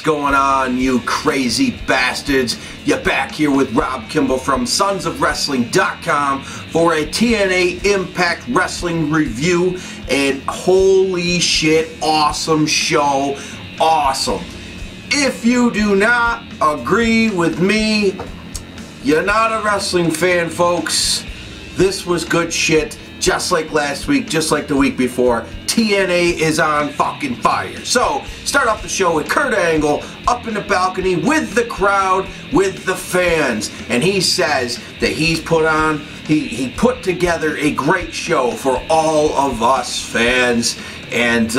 going on, you crazy bastards? You're back here with Rob Kimball from sonsofwrestling.com for a TNA Impact Wrestling review, and holy shit, awesome show, awesome. If you do not agree with me, you're not a wrestling fan, folks. This was good shit, just like last week, just like the week before. TNA is on fucking fire. So, start off the show with Kurt Angle up in the balcony with the crowd, with the fans. And he says that he put together a great show for all of us fans. And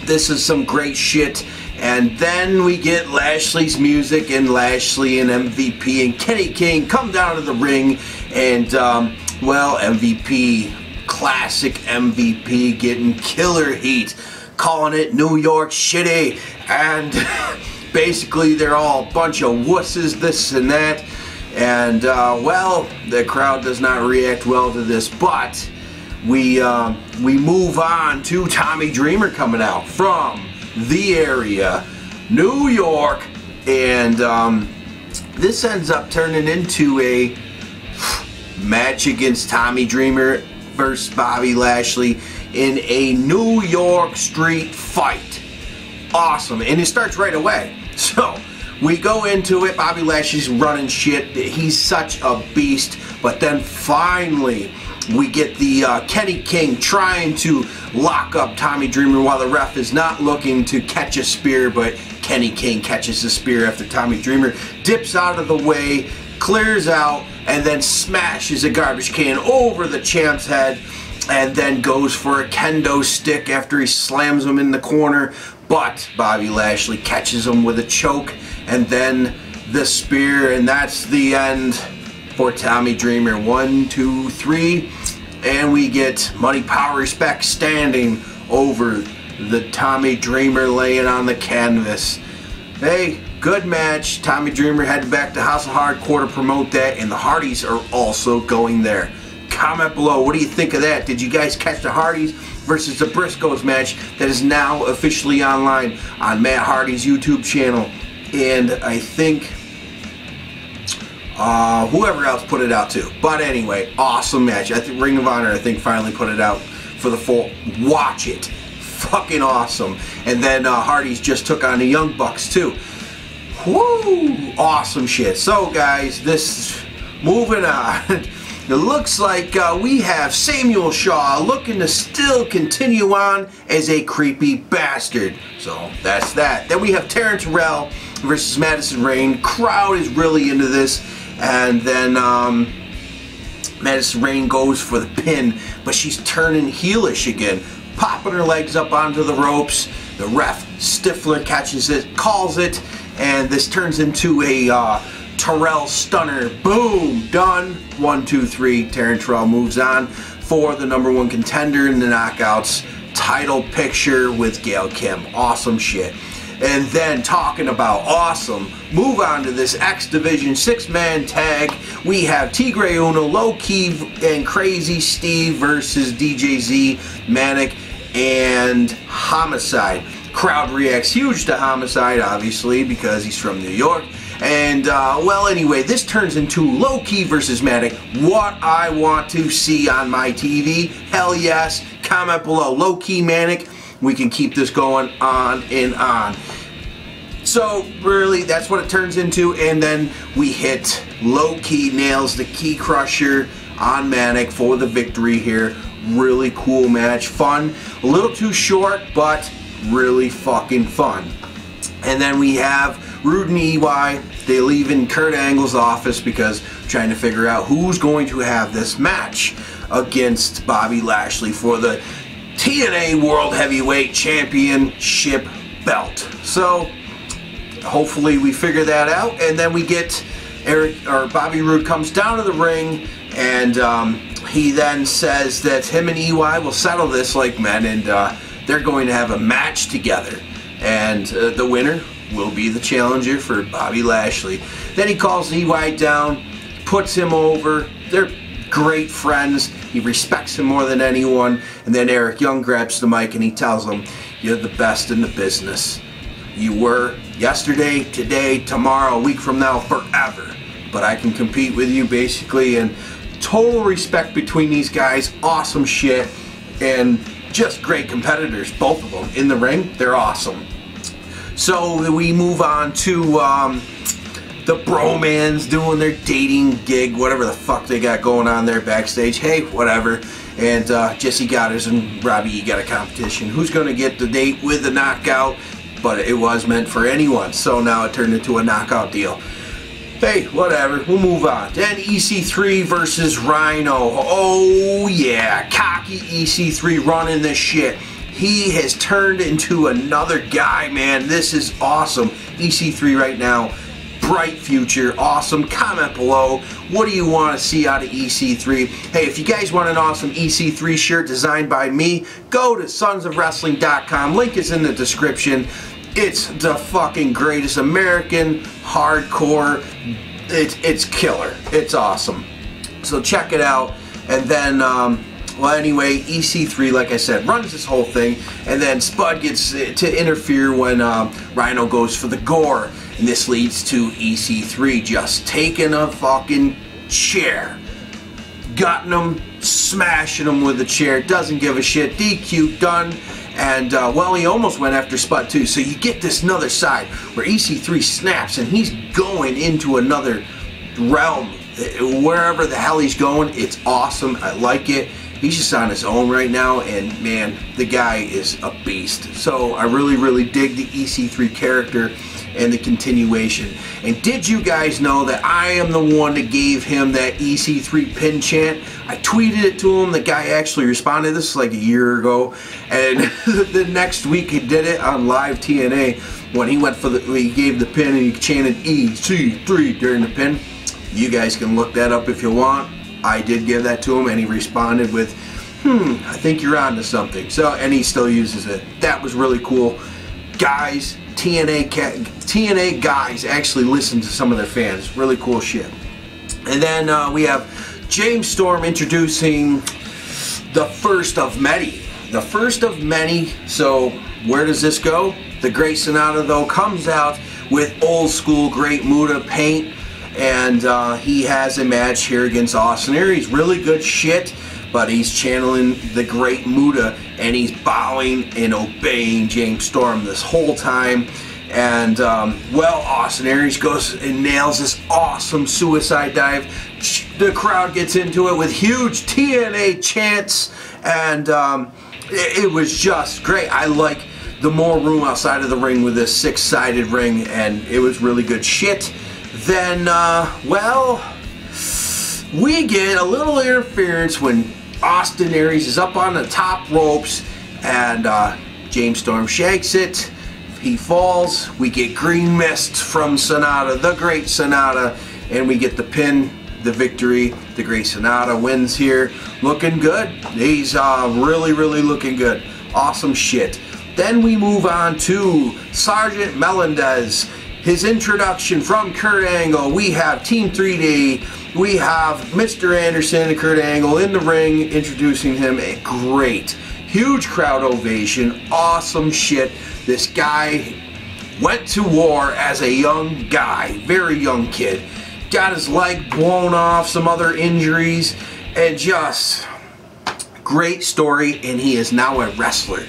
this is some great shit. And then we get Lashley's music, and Lashley and MVP and Kenny King come down to the ring, and well, MVP, classic MVP, getting killer heat, calling it New York shitty, and basically they're all a bunch of wusses, this and that, and well, the crowd does not react well to this, but we move on to Tommy Dreamer coming out from the area, New York, and this ends up turning into a match against Tommy Dreamer versus Bobby Lashley in a New York street fight. Awesome, and it starts right away. So we go into it. Bobby Lashley's running shit. He's such a beast, but then finally we get the Kenny King trying to lock up Tommy Dreamer while the ref is not looking to catch a spear, but Kenny King catches the spear after Tommy Dreamer dips out of the way, clears out, and then smashes a garbage can over the champ's head, and then goes for a kendo stick after he slams him in the corner, but Bobby Lashley catches him with a choke, and then the spear, and that's the end for Tommy Dreamer. 1, 2, 3, and we get Money, Power, Respect standing over the Tommy Dreamer laying on the canvas. Hey, good match. Tommy Dreamer headed back to House of Hardcore to promote that, and the Hardys are also going there. Comment below, what do you think of that? Did you guys catch the Hardys versus the Briscoes match that is now officially online on Matt Hardy's YouTube channel? And I think whoever else put it out too. But anyway, awesome match. I think Ring of Honor, finally put it out for the full. Watch it. Fucking awesome. And then Hardy's just took on the Young Bucks too. Woo! Awesome shit. So guys, moving on. It looks like we have Samuel Shaw looking to still continue on as a creepy bastard. So that's that. Then we have Terrence Terrell versus Madison Rayne. Crowd is really into this. And then Madison Rayne goes for the pin, but she's turning heelish again, popping her legs up onto the ropes. The ref, Stifler, catches it, calls it, and this turns into a Terrell stunner. Boom! Done. 1, 2, 3. Terrence Terrell moves on for the #1 contender in the Knockouts title picture with Gail Kim. Awesome shit. And then, talking about awesome, move on to this X Division 6-man tag. We have Tigre Uno, Low Key, and Crazy Steve versus DJZ, Manic, and Homicide. Crowd reacts huge to Homicide, obviously, because he's from New York. And, well, anyway, this turns into Low Key versus Manic. What I want to see on my TV. Hell yes. Comment below. Low Key, Manic. We can keep this going on and on. So, really, that's what it turns into. And then we hit Low Key nails the Key Crusher on Manic for the victory here. Really cool match. Fun. A little too short, but really fucking fun. And then we have Rude and EY. They leave in Kurt Angle's office because trying to figure out who's going to have this match against Bobby Lashley for the TNA World Heavyweight Championship belt. So hopefully we figure that out, and then we get Bobby Roode comes down to the ring, and he then says that him and EY will settle this like men, and they're going to have a match together, and the winner will be the challenger for Bobby Lashley. Then he calls EY down, puts him over. They're great friends. He respects him more than anyone. And then Eric Young grabs the mic and he tells him, "You're the best in the business. You were yesterday, today, tomorrow, a week from now, forever. But I can compete with you basically, and total respect between these guys. Awesome shit, and just great competitors, both of them. In the ring, they're awesome. So we move on to the bromans doing their dating gig, whatever the fuck they got going on there backstage. Hey, whatever. And Jesse Goddard and Robbie E got a competition. Who's going to get the date with the knockout? But it was meant for anyone, so now it turned into a knockout deal. Hey, whatever, we'll move on. Then EC3 versus Rhino. Oh yeah, cocky EC3 running this shit. He has turned into another guy, man. This is awesome. EC3 right now, bright future, awesome. Comment below, what do you want to see out of EC3? Hey, if you guys want an awesome EC3 shirt designed by me, go to sonsofwrestling.com. Link is in the description. It's the fucking greatest American hardcore. It's killer. It's awesome. So check it out. And then, well, anyway, EC3, like I said, runs this whole thing. And then Spud gets to interfere when Rhino goes for the gore. And this leads to EC3 just taking a fucking chair, gutting him, smashing him with the chair. Doesn't give a shit. DQ, done. And, well, he almost went after Spud, too. So you get this another side where EC3 snaps and he's going into another realm. Wherever the hell he's going, it's awesome. I like it. He's just on his own right now, and, man, the guy is a beast. So I really, really dig the EC3 character and the continuation. And did you guys know that I am the one that gave him that EC3 pin chant? I tweeted it to him. The guy actually responded. This is like a year ago. And the next week he did it on live TNA when he went for he gave the pin and he chanted EC3 during the pin. You guys can look that up if you want. I did give that to him and he responded with, I think you're onto something. So, and he still uses it. That was really cool. Guys, TNA guys actually listen to some of their fans. Really cool shit. And then we have James Storm introducing the first of many. The first of many. So where does this go? The Great Sonata, though, comes out with old school Great Muta paint. And he has a match here against Austin Aries. Really good shit. But he's channeling the Great Muta, and he's bowing and obeying James Storm this whole time. And, well, Austin Aries goes and nails this awesome suicide dive. The crowd gets into it with huge TNA chants, and it was just great. I like the more room outside of the ring with this six-sided ring, and it was really good shit. Then, well, we get a little interference when Austin Aries is up on the top ropes and James Storm shakes it. He falls. We get green mist from Sonata, the Great Sonata, and we get the pin, the victory. The Great Sonata wins here. Looking good. He's really, really looking good. Awesome shit. Then we move on to Sergeant Melendez. His introduction from Kurt Angle. We have Team 3D. We have Mr. Anderson and Kurt Angle in the ring introducing him. A great, huge crowd ovation. Awesome shit. This guy went to war as a young guy, very young kid. Got his leg blown off, some other injuries, and just great story, and he is now a wrestler.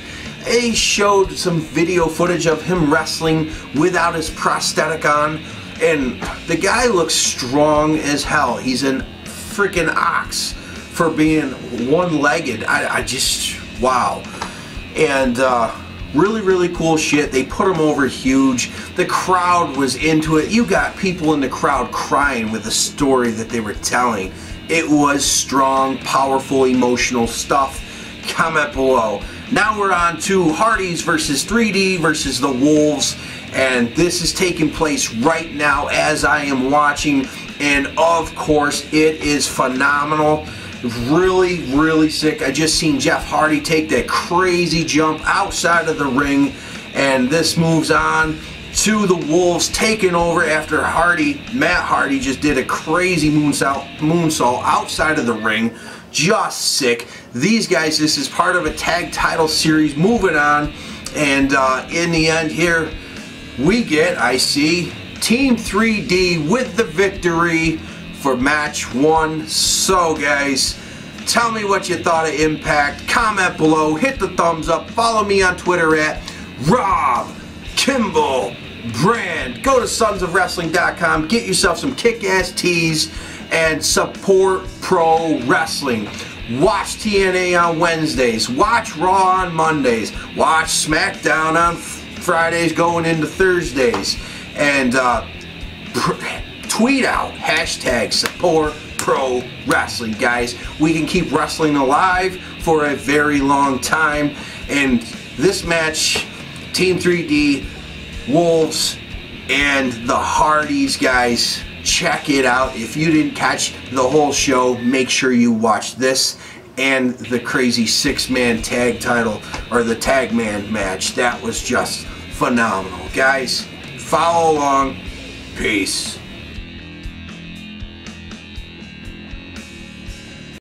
They showed some video footage of him wrestling without his prosthetic on, and the guy looks strong as hell. He's a freaking ox for being one-legged. I just, wow. And really, really cool shit. They put him over huge. The crowd was into it. You got people in the crowd crying with the story that they were telling. It was strong, powerful, emotional stuff. Comment below. Now we're on to Hoodies versus 3D versus the Wolves, and this is taking place right now as I am watching, and of course it is phenomenal. Really, really sick. I just seen Jeff Hardy take that crazy jump outside of the ring, and this moves on to the Wolves taking over after Matt Hardy just did a crazy moonsault outside of the ring. Just sick. These guys, this is part of a tag title series moving on, and in the end here, we get, I see, Team 3D with the victory for match 1. So guys, tell me what you thought of Impact. Comment below, hit the thumbs up, follow me on Twitter at Rob Kimball Brand. Go to sonsofwrestling.com, get yourself some kick-ass tees, and support pro wrestling. Watch TNA on Wednesdays, watch Raw on Mondays, watch SmackDown on Fridays going into Thursdays, and tweet out hashtag support pro wrestling, guys. We can keep wrestling alive for a very long time. And this match, Team 3D, Wolves, and the Hardys, guys, check it out. If you didn't catch the whole show, make sure you watch this and the crazy 6-man tag title, or the tag man match. That was just phenomenal. Guys, follow along. Peace.